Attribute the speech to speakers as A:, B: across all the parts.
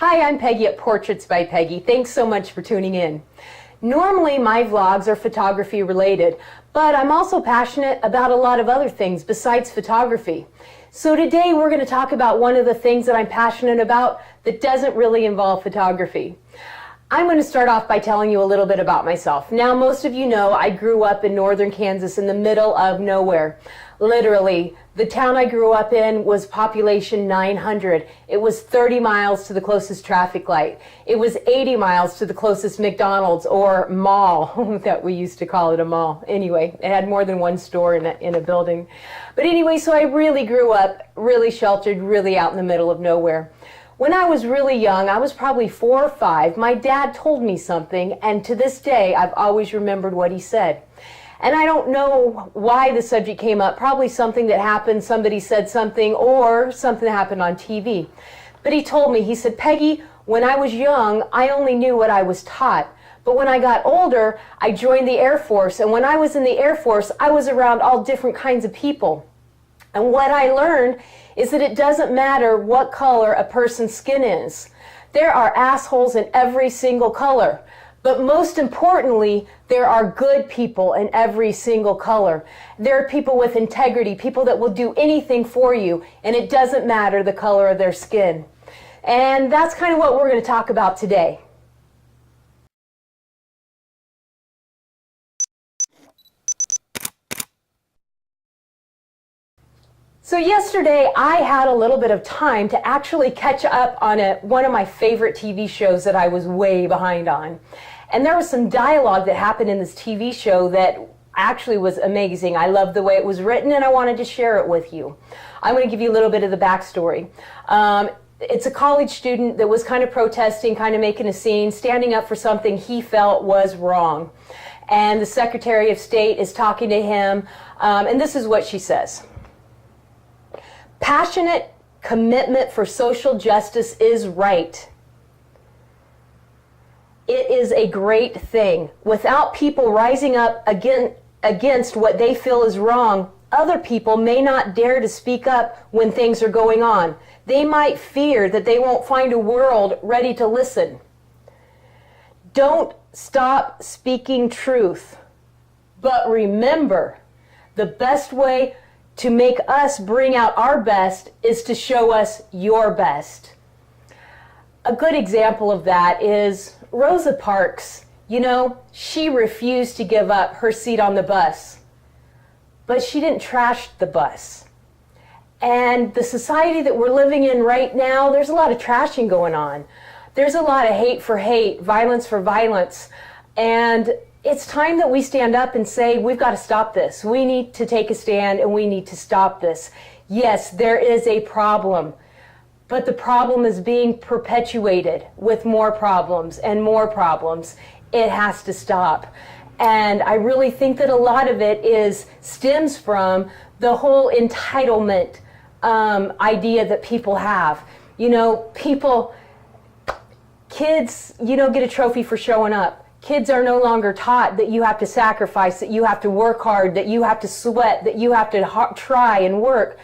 A: Hi, I'm Peggy at Portraits by Peggy. Thanks so much for tuning in. Normally my vlogs are photography related, but I'm also passionate about a lot of other things besides photography. So today we're going to talk about one of the things that I'm passionate about that doesn't really involve photography. I'm going to start off by telling you a little bit about myself. Now, most of you know I grew up in northern Kansas in the middle of nowhere. Literally, the town I grew up in was population 900. It was 30 miles to the closest traffic light. It was 80 miles to the closest McDonald's or mall, that we used to call it a mall. Anyway, it had more than one store in a building. But anyway, so I really grew up really sheltered, really out in the middle of nowhere. When I was really young, I was probably 4 or 5, my dad told me something, and to this day, I've always remembered what he said. And I don't know why the subject came up, probably something that happened, somebody said something, or something that happened on TV. But he told me, he said, Peggy, when I was young, I only knew what I was taught. But when I got older, I joined the Air Force, and when I was in the Air Force, I was around all different kinds of people. And what I learned is that it doesn't matter what color a person's skin is. There are assholes in every single color. But most importantly, there are good people in every single color. There are people with integrity, people that will do anything for you, and it doesn't matter the color of their skin. And that's kind of what we're going to talk about today. So yesterday I had a little bit of time to actually catch up on one of my favorite TV shows that I was way behind on. And there was some dialogue that happened in this TV show that actually was amazing. I loved the way it was written and I wanted to share it with you. I'm going to give you a little bit of the backstory. It's a college student that was kind of protesting, kind of making a scene, standing up for something he felt was wrong. And the Secretary of State is talking to him, and this is what she says. Passionate commitment for social justice is right. It is a great thing. Without people rising up against what they feel is wrong, other people may not dare to speak up when things are going on. They might fear that they won't find a world ready to listen. Don't stop speaking truth. But remember, the best way to make us bring out our best is to show us your best. A good example of that is Rosa Parks. You know, she refused to give up her seat on the bus, but she didn't trash the bus. And the society that we're living in right now, there's a lot of trashing going on. There's a lot of hate for hate, violence for violence, and it's time that we stand up and say, we've got to stop this. We need to take a stand and we need to stop this. Yes, there is a problem, but the problem is being perpetuated with more problems and more problems. It has to stop. And I really think that a lot of it stems from the whole entitlement idea that people have. You know, kids, get a trophy for showing up. Kids are no longer taught that you have to sacrifice, that you have to work hard, that you have to sweat, that you have to try and work.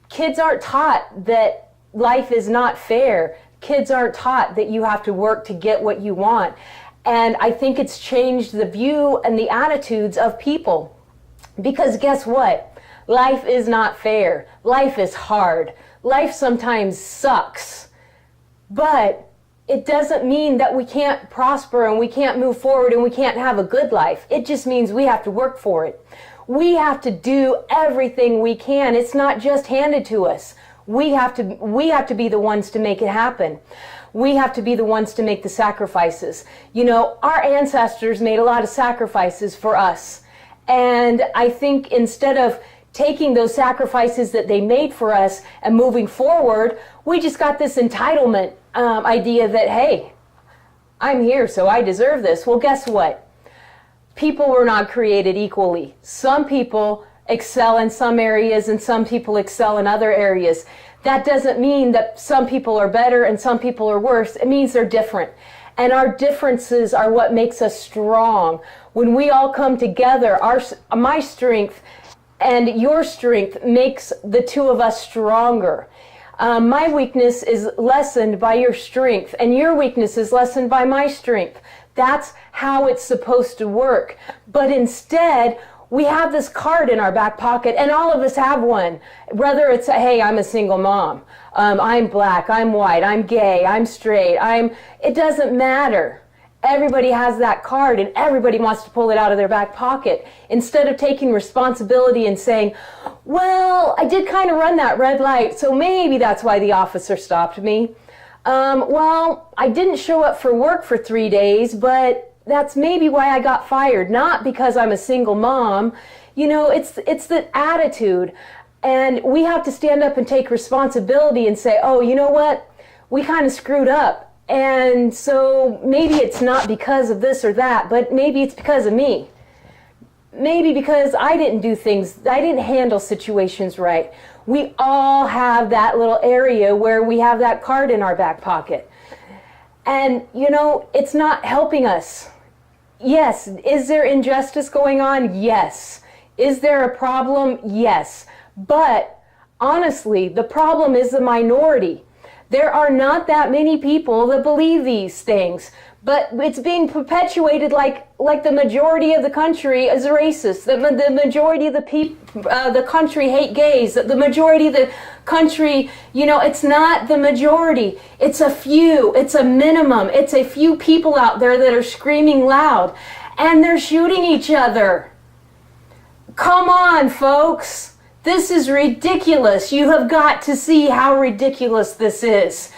A: Kids aren't taught that life is not fair. Kids aren't taught that you have to work to get what you want. And I think it's changed the view and the attitudes of people. Because guess what? Life is not fair. Life is hard. Life sometimes sucks. But it doesn't mean that we can't prosper and we can't move forward and we can't have a good life. It just means we have to work for it. We have to do everything we can. It's not just handed to us. We have to be the ones to make it happen. We have to be the ones to make the sacrifices. You know, our ancestors made a lot of sacrifices for us. And I think instead of taking those sacrifices that they made for us and moving forward, we just got this entitlement idea that, hey, I'm here, so I deserve this. Well, guess what? People were not created equally. Some people excel in some areas and some people excel in other areas. That doesn't mean that some people are better and some people are worse. It means they're different. And our differences are what makes us strong. When we all come together, my strength and your strength makes the two of us stronger. My weakness is lessened by your strength, and your weakness is lessened by my strength. That's how it's supposed to work. But instead, we have this card in our back pocket, and all of us have one. Whether it's, hey, I'm a single mom, I'm black, I'm white, I'm gay, I'm straight, it doesn't matter. Everybody has that card, and everybody wants to pull it out of their back pocket instead of taking responsibility and saying, well, I did kind of run that red light, so maybe that's why the officer stopped me. Well, I didn't show up for work for 3 days, but that's maybe why I got fired, not because I'm a single mom. You know, it's the attitude, and we have to stand up and take responsibility and say, oh, you know what, we kind of screwed up. And so maybe it's not because of this or that, but maybe it's because of me. Maybe because I didn't handle situations right. We all have that little area where we have that card in our back pocket. And, you know, it's not helping us. Yes. Is there injustice going on? Yes. Is there a problem? Yes. But honestly, the problem is the minority. There are not that many people that believe these things, but it's being perpetuated like the majority of the country is racist. The majority of the country hate gays. The majority of the country, you know, it's not the majority. It's a few. It's a minimum. It's a few people out there that are screaming loud, and they're shooting each other. Come on, folks. This is ridiculous. You have got to see how ridiculous this is.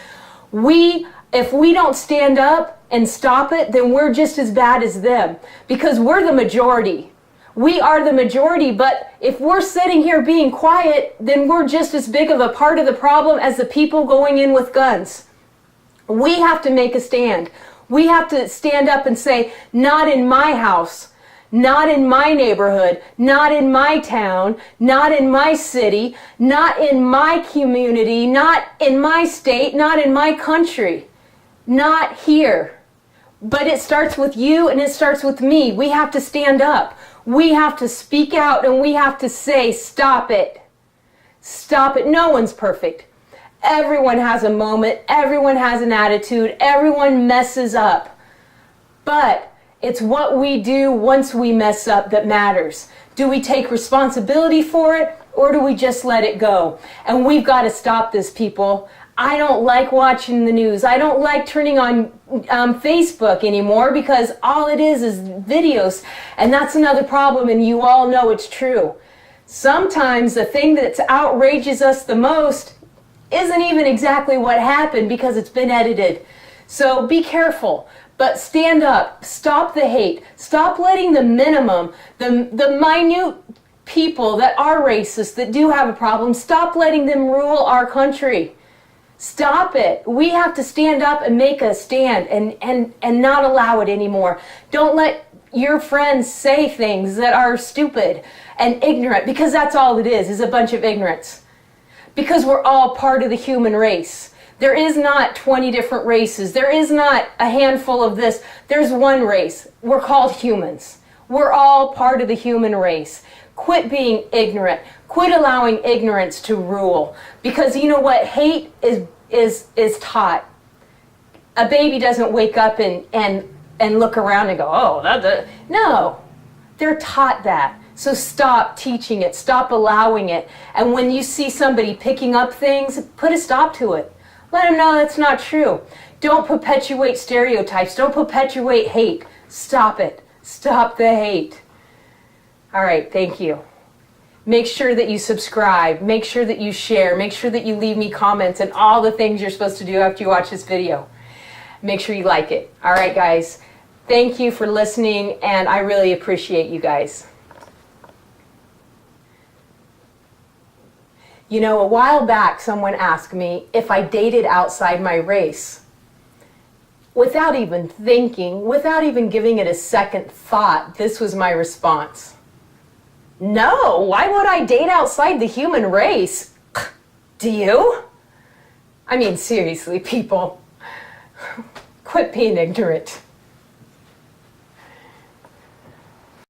A: If we don't stand up and stop it, then we're just as bad as them, because we're the majority. We are the majority, but if we're sitting here being quiet, then we're just as big of a part of the problem as the people going in with guns. We have to make a stand. We have to stand up and say, not in my house. Not in my neighborhood, not in my town, not in my city, not in my community, not in my state, not in my country, not here. But it starts with you and it starts with me. We have to stand up. We have to speak out, and we have to say, stop it. Stop it. No one's perfect. Everyone has a moment. Everyone has an attitude. Everyone messes up. But it's what we do once we mess up that matters. Do we take responsibility for it, or do we just let it go? And we've got to stop this, people. I don't like watching the news. I don't like turning on Facebook anymore, because all it is videos. And that's another problem, and you all know it's true. Sometimes the thing that outrages us the most isn't even exactly what happened, because it's been edited. So be careful. But stand up, stop the hate, stop letting the minimum, the minute people that are racist, that do have a problem, stop letting them rule our country. Stop it. We have to stand up and make a stand and not allow it anymore. Don't let your friends say things that are stupid and ignorant, because that's all it is a bunch of ignorance. Because we're all part of the human race. There is not 20 different races. There is not a handful of this. There's one race. We're called humans. We're all part of the human race. Quit being ignorant. Quit allowing ignorance to rule. Because you know what? Hate is taught. A baby doesn't wake up and look around and go, oh, no. They're taught that. So stop teaching it. Stop allowing it. And when you see somebody picking up things, put a stop to it. Let them know that's not true. Don't perpetuate stereotypes. Don't perpetuate hate. Stop it. Stop the hate. All right, thank you. Make sure that you subscribe. Make sure that you share. Make sure that you leave me comments and all the things you're supposed to do after you watch this video. Make sure you like it. All right, guys. Thank you for listening, and I really appreciate you guys. You know, a while back, someone asked me if I dated outside my race. Without even thinking, without even giving it a second thought, this was my response. No, why would I date outside the human race? Do you? I mean, seriously, people, quit being ignorant.